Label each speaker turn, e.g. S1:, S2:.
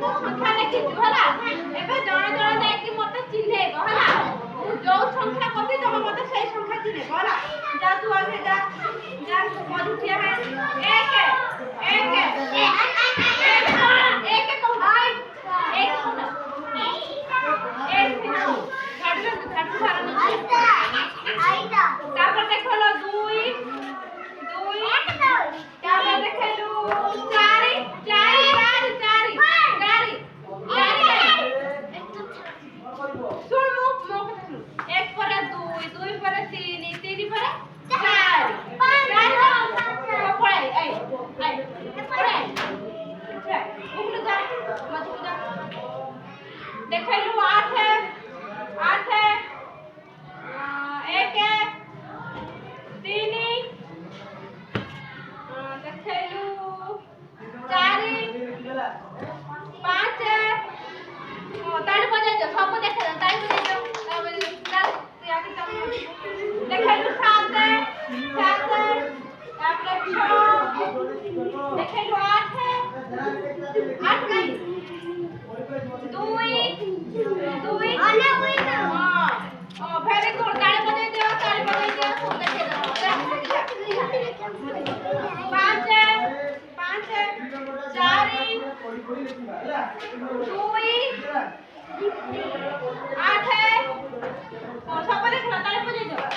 S1: ସଂଖ୍ୟା ଲେଖିଛୁ ହେଲା ଏବେ ଜଣେ ଜଣେ ଯାଇକି ମତେ ଚିହ୍ନେଇବ ହେଲା ଯୋଉ ସଂଖ୍ୟା କହିବି ତମେ ମତେ ସେଇ ସଂଖ୍ୟା ଚିହ୍ନେଇବ ହେଲା ଯା ତୁ ଆସେ ଯା ଯା ମଧୁ ଠିଆ ହେ ଏକ ଏକ ଏକ କହୁନ ଏକ କହୁନ ତାପରେ ଦେଖଲ ଦୁଇ ଦୁଇ ତାପରେ ଦେଖଲୁ ଚାରି ଚାରି ଚାରି ଚାରି ଚାରି ଶୁଣ ମୋ କଥା ଶୁଣ ଏକ ପରେ ଦୁଇ ଦୁଇ ପରେ ତିନି ତିନି ପରେ ଚାରି ଚାରି ପଳାଇ ଆଇ ଆଇ ପଳାଇ ଉଠୁ ଯା ମଝିକୁ ଯା ଦେଖଲୁ ଆଠ आठ एक तीन देखलु चारि पाँच ताड़ी बजाई दो सब देख ताड़ी बजाई दो देखलु सात सात तापर छह देखलु आठ आठ नहीं दुई दुई अने हुई ना हां वेरी गुड ताली बजाई दियो सब देखे दो पांच पांच चारि दुई आठ सब देख ताली बजाई दियो